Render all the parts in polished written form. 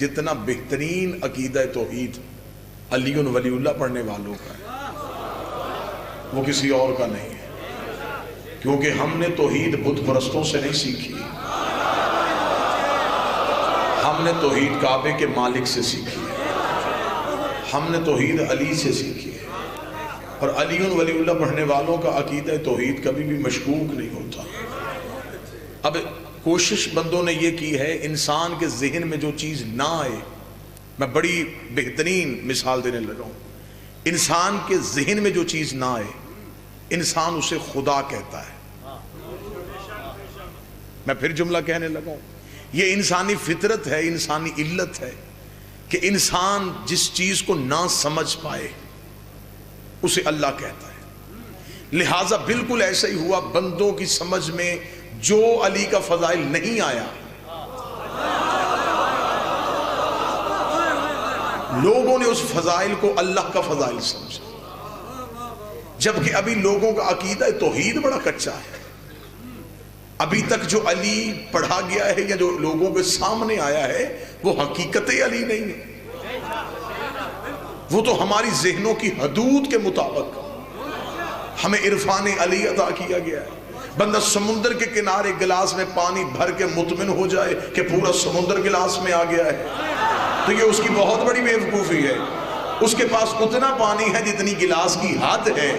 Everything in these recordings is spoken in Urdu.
جتنا بہترین عقیدہ توحید علی ولی اللہ پڑھنے والوں کا ہے وہ کسی اور کا نہیں ہے، کیونکہ ہم نے توحید بت پرستوں سے نہیں سیکھی، ہم نے توحید کعبے کے مالک سے سیکھی ہے، ہم نے توحید علی سے سیکھی ہے۔ اور علی ولی اللہ پڑھنے والوں کا عقیدہ توحید کبھی بھی مشکوک نہیں ہوتا۔ اب کوشش بندوں نے یہ کی ہے انسان کے ذہن میں جو چیز نہ آئے، میں بڑی بہترین مثال دینے لگا ہوں، انسان کے ذہن میں جو چیز نہ آئے انسان اسے خدا کہتا ہے۔ میں پھر جملہ کہنے لگا ہوں، یہ انسانی فطرت ہے، انسانی علت ہے کہ انسان جس چیز کو نہ سمجھ پائے اسے اللہ کہتا ہے۔ لہٰذا بالکل ایسا ہی ہوا، بندوں کی سمجھ میں جو علی کا فضائل نہیں آیا لوگوں نے اس فضائل کو اللہ کا فضائل سمجھا، جبکہ ابھی لوگوں کا عقیدہ توحید بڑا کچا ہے۔ ابھی تک جو علی پڑھا گیا ہے یا جو لوگوں کے سامنے آیا ہے وہ حقیقت علی نہیں ہے، وہ تو ہماری ذہنوں کی حدود کے مطابق ہمیں عرفان علی عطا کیا گیا ہے۔ بندہ سمندر کے کنارے گلاس میں پانی بھر کے مطمئن ہو جائے کہ پورا سمندر گلاس میں آ گیا ہے تو یہ اس کی بہت بڑی بیوقوفی ہے۔ اس کے پاس اتنا پانی ہے جتنی گلاس کی حد ہے،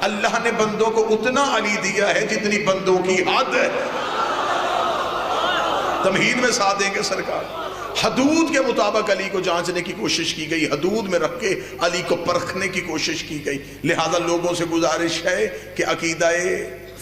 اللہ نے بندوں کو اتنا علی دیا ہے جتنی بندوں کی حد ہے۔ تمہید میں ساتھ دیں گے سرکار، حدود کے مطابق علی کو جانچنے کی کوشش کی گئی، حدود میں رکھ کے علی کو پرکھنے کی کوشش کی گئی۔ لہذا لوگوں سے گزارش ہے کہ عقیدہ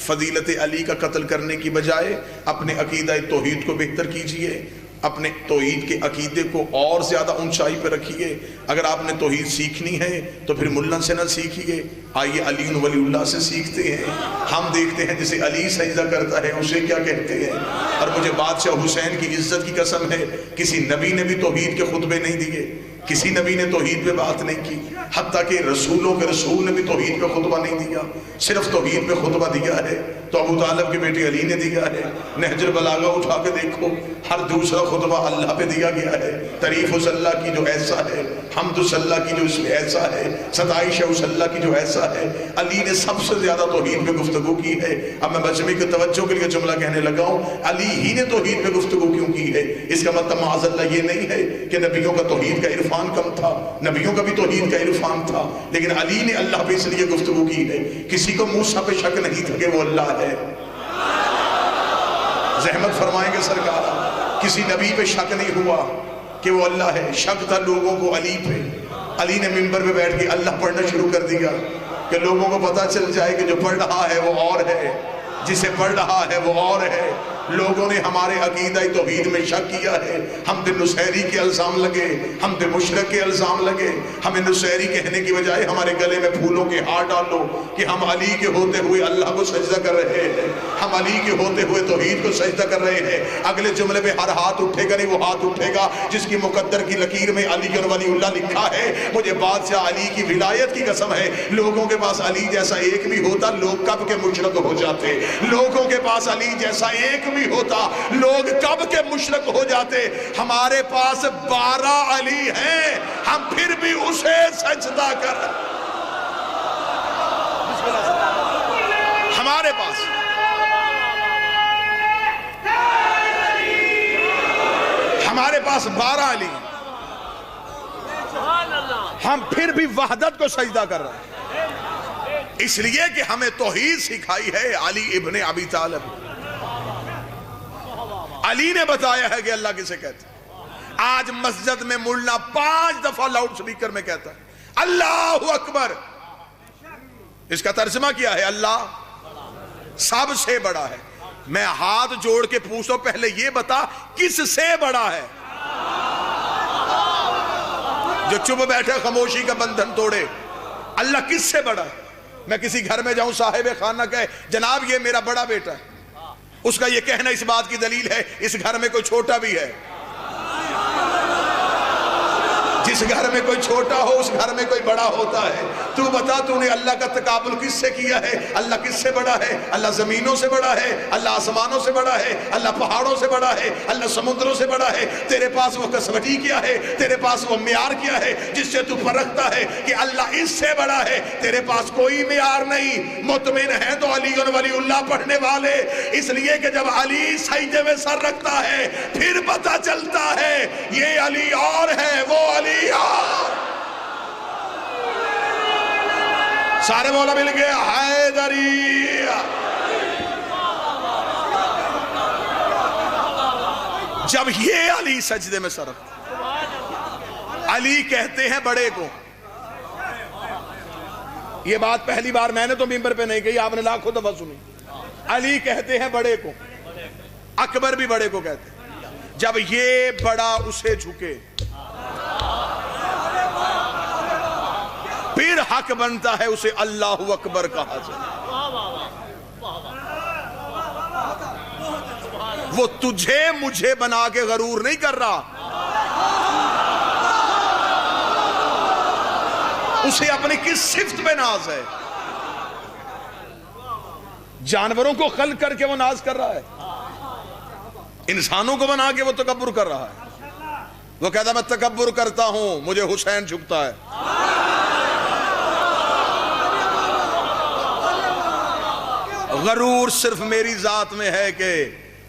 فضیلت علی کا قتل کرنے کی بجائے اپنے عقیدہ توحید کو بہتر کیجئے، اپنے توحید کے عقیدے کو اور زیادہ اونچائی پہ رکھیے۔ اگر آپ نے توحید سیکھنی ہے تو پھر ملا سے نہ سیکھیے، آئیے علی ولی اللہ سے سیکھتے ہیں۔ ہم دیکھتے ہیں جسے علی سجدہ کرتا ہے اسے کیا کہتے ہیں، اور مجھے بادشاہ حسین کی عزت کی قسم ہے کسی نبی نے بھی توحید کے خطبے نہیں دیے، کسی نبی نے توحید پہ بات نہیں کی، حتیٰ کہ رسولوں کے رسول نے بھی توحید پہ خطبہ نہیں دیا، صرف توحید پہ خطبہ دیا ہے تو ابو طالب کے بیٹے علی نے دیا ہے۔ نہج البلاغہ اٹھا کے دیکھو، ہر دوسرا خطبہ اللہ پہ دیا گیا ہے۔ تعریف اس اللہ کی جو ایسا ہے، حمد اس اللہ کی جو اس میں ایسا ہے، ستائش اس اللہ کی جو ایسا ہے۔ علی نے سب سے زیادہ توحید پہ گفتگو کی ہے۔ اب میں مجمع کی توجہ کے لیے جملہ کہنے لگا ہوں، علی ہی نے توحید پہ گفتگو کیوں کی ہے؟ اس کا مطلب معاذ اللہ یہ نہیں ہے کہ نبیوں کا توحید کا عرفان کم تھا، نبیوں کا بھی توحید کا عرفان تھا، لیکن علی نے اللہ پہ اس لیے گفتگو کی ہے کسی کو موسیٰ پہ شک نہیں تھا کہ وہ اللہ ہے۔ زحمت فرمائیں گے سرکار، کسی نبی پہ شک نہیں ہوا کہ وہ اللہ ہے، شک تھا لوگوں کو علی پہ۔ علی نے منبر پہ بیٹھ کے اللہ پڑھنا شروع کر دیا کہ لوگوں کو پتہ چل جائے کہ جو پڑھ رہا ہے وہ اور ہے، جسے پڑھ رہا ہے وہ اور ہے۔ لوگوں نے ہمارے عقیدہ توحید میں شک کیا ہے، ہم پہ نصیری کے الزام لگے، ہم پہ مشرک کے الزام لگے۔ ہمیں نصیری کہنے کی بجائے ہمارے گلے میں پھولوں کے ہار ڈالو کہ ہم علی کے ہوتے ہوئے اللہ کو سجدہ کر رہے ہیں، ہم علی کے ہوتے ہوئے توحید کو سجدہ کر رہے ہیں۔ اگلے جملے پہ ہر ہاتھ اٹھے گا نہیں وہ ہاتھ اٹھے گا جس کی مقدر کی لکیر میں علی ولی اللہ لکھا ہے۔ مجھے بادشاہ علی کی ولایت کی قسم ہے، لوگوں کے پاس علی جیسا ایک بھی ہوتا لوگ کب کے مشرک ہو جاتے، لوگوں کے پاس علی جیسا ایک بھی ہوتا لوگ کب کے مشرک ہو جاتے۔ ہمارے پاس 12 علی ہیں، ہم پھر بھی اسے سجدہ کر ہمارے پاس ہمارے پاس 12 علی، ہم پھر بھی وحدت کو سجدہ کر رہے ہیں، اس لیے کہ ہمیں توحید سکھائی ہے علی ابن ابی طالب۔ علی نے بتایا ہے کہ اللہ کسے کہتے ہیں۔ آج مسجد میں ملنا 5 دفعہ لاؤڈ سپیکر میں کہتا ہے اللہ اکبر، اس کا ترجمہ کیا ہے؟ اللہ سب سے بڑا ہے۔ میں ہاتھ جوڑ کے پوچھتا ہوں پہلے یہ بتا کس سے بڑا ہے؟ جو چپ بیٹھے خاموشی کا بندھن توڑے، اللہ کس سے بڑا ہے؟ میں کسی گھر میں جاؤں صاحب خانہ کہے جناب یہ میرا بڑا بیٹا ہے، اس کا یہ کہنا اس بات کی دلیل ہے اس گھر میں کوئی چھوٹا بھی ہے۔ جس گھر میں کوئی چھوٹا ہو اس گھر میں کوئی بڑا ہوتا ہے. تو بتا تو نے اللہ کا تقابل کس سے کیا ہے؟ اللہ کس سے بڑا ہے؟ اللہ زمینوں سے بڑا ہے, اللہ آسمانوں سے بڑا ہے, اللہ پہاڑوں سے بڑا ہے, اللہ سمندروں سے بڑا ہے. تیرے پاس وہ کسوٹی کیا ہے؟ تیرے پاس وہ معیار کیا ہے جس سے تو پرکھتا ہے کہ اللہ اس سے بڑا ہے؟ تیرے پاس کوئی معیار نہیں. مطمئن ہے تو علی ولی اللہ پڑھنے والے, اس لیے کہ جب علی سجدے میں سر رکھتا ہے پھر پتہ چلتا ہے یہ علی اور ہے, وہ علی اور. سارے مولا مل گئے حیدری. جب یہ علی سجدے میں سر رکھتا, علی کہتے ہیں بڑے کو. یہ بات پہلی بار میں نے تو ممبر پہ نہیں کہی, آپ نے لاکھوں دفعہ سنی. علی کہتے ہیں بڑے کو, اکبر بھی بڑے کو کہتے ہیں. جب یہ بڑا اسے جھکے پھر حق بنتا ہے اسے اللہ اکبر کہا جائے. وہ تجھے مجھے بنا کے غرور نہیں کر رہا, اسے اپنی کس صفت پہ ناز ہے. جانوروں کو خلق کر کے وہ ناز کر رہا ہے, انسانوں کو بنا کے وہ تکبر کر رہا ہے. وہ کہتا ہے میں تکبر کرتا ہوں, مجھے حسین جھکتا ہے. غرور صرف میری ذات میں ہے کہ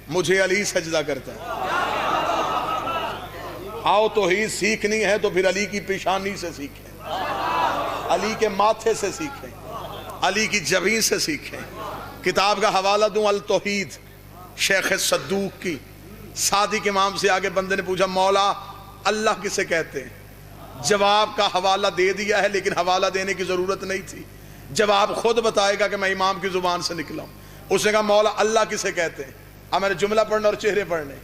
مجھے علی سجدہ کرتا ہے. آؤ توحید سیکھنی ہے تو پھر علی کی پیشانی سے سیکھیں, علی کے ماتھے سے سیکھیں, علی کی جبین سے سیکھیں. کتاب کا حوالہ دوں التوحید شیخ صدوق کی. صادق امام سے آگے بندے نے پوچھا مولا اللہ کسے کہتے ہیں؟ جواب کا حوالہ دے دیا ہے لیکن حوالہ دینے کی ضرورت نہیں تھی. جواب خود بتائے گا کہ میں امام کی زبان سے نکلا ہوں. اس نے کہا مولا اللہ کسے کہتے ہیں؟ اب میں نے جملہ پڑھنا اور چہرے پڑھنے.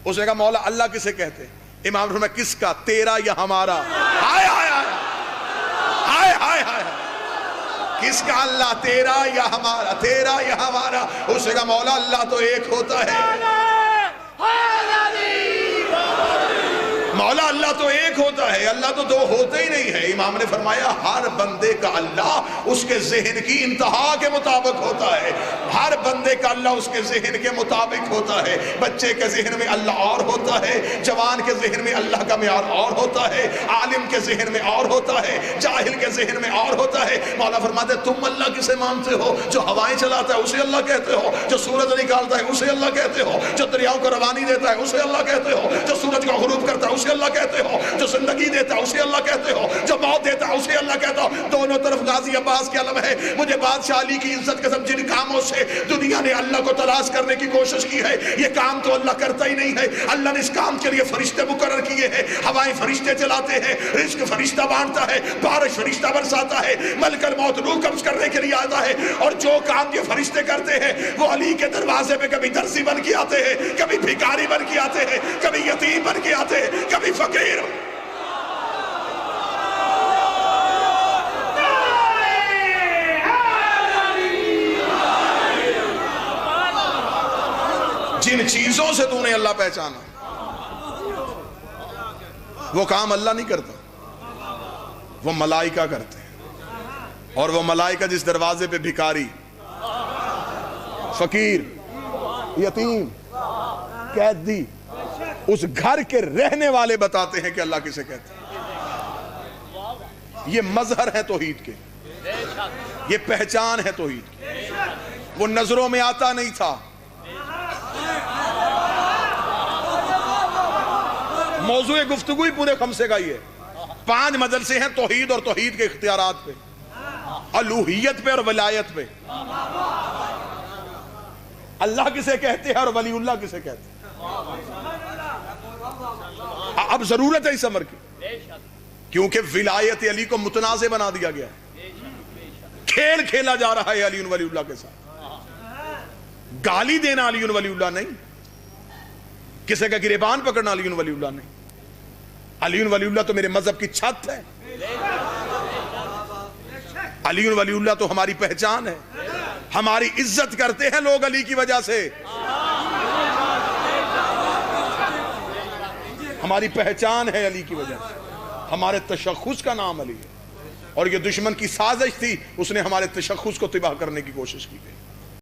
اس نے کہا مولا اللہ کسے کہتے ہیں؟ امام نے فرمایا کس کا, تیرا یا ہمارا؟ ہائے ہائے ہائے ہائے ہائے ہائے, کس کا اللہ, تیرا یا ہمارا, تیرا یا ہمارا. اس نے کہا مولا اللہ تو ایک ہوتا ہے. مولا اللہ تو ایک ہوتا ہے, اللہ تو دو ہوتے ہی نہیں ہے. امام نے فرمایا ہر بندے کا اللہ اس کے ذہن کی انتہا کے مطابق ہوتا ہے. ہر بندے کا اللہ اس کے ذہن کے مطابق ہوتا ہے. بچے کے ذہن میں اللہ اور ہوتا ہے, جوان کے ذہن میں اللہ کا معیار اور ہوتا ہے, عالم کے ذہن میں اور ہوتا ہے, جاہل کے ذہن میں اور ہوتا ہے. مولا فرماتے تم اللہ کسے مانتے ہو؟ جو ہوائیں چلاتا ہے اسے اللہ کہتے ہو, جو سورج نکالتا ہے اسے اللہ کہتے ہو, جو دریاؤں کو روانی دیتا ہے اسے اللہ کہتے ہو, جو سورج کو غروب کرتا ہے اسے اللہ کہتے ہو, جو زندگی دیتا ہے اسے اللہ کہتے ہو, جو موت دیتا ہے اسے اللہ کہتا ہو. دونوں طرف غازی عباس کے علم ہے. مجھے بادشاہ علی کی عزت قسم جن کاموں سے دنیا نے اللہ کو تلاش کرنے کی کوشش کی ہے یہ کام تو اللہ کرتا ہی نہیں ہے. اللہ نے اس کام کے لیے فرشتے مقرر کیے ہیں. ہوائیں فرشتے چلاتے ہیں, رزق فرشتہ بانٹتا ہے, بارش فرشتہ برساتا ہے, ملک الموت روح قبض کرنے کے لیے آتا ہے. اور جو کام یہ فرشتے کرتے ہیں وہ علی کے دروازے پہ کبھی درزی بن کے آتے ہیں, کبھی بھکاری بن کے آتے ہیں, کبھی یتیم بن کے آتے ہیں, کبھی فقیر. جن چیزوں سے تو نے اللہ پہچانا وہ کام اللہ نہیں کرتا, وہ ملائکہ کرتے ہیں. اور وہ ملائکہ جس دروازے پہ بھکاری, فقیر, یتیم, قیدی, اس گھر کے رہنے والے بتاتے ہیں کہ اللہ کسے کہتے ہیں. یہ مظہر ہے توحید کے, یہ پہچان ہے توحید کی. وہ نظروں میں آتا نہیں تھا. موضوع گفتگو ہی پورے خمسے کا ہی ہے. 5 مدرسے ہیں توحید اور توحید کے اختیارات پہ, الوہیت پہ اور ولایت پہ. اللہ کسے کہتے ہیں اور ولی اللہ کسے کہتے ہیں. اب ضرورت ہے اس امر کی, کیونکہ ولایت علی کو متنازع بنا دیا گیا ہے. کھیل کھیلا جا رہا ہے علی ولی اللہ کے ساتھ. گالی دینا علی ولی اللہ نہیں, کسی کا گریبان پکڑنا علی ولی اللہ نہیں. علی ولی اللہ تو میرے مذہب کی چھت ہے, علی ولی اللہ تو ہماری پہچان ہے. ہماری عزت کرتے ہیں لوگ علی کی وجہ سے, ہماری پہچان ہے علی کی وجہ سے. ہمارے تشخص کا نام علی ہے، اور یہ دشمن کی سازش تھی، اس نے ہمارے تشخص کو تباہ کرنے کی کوشش کی گئی۔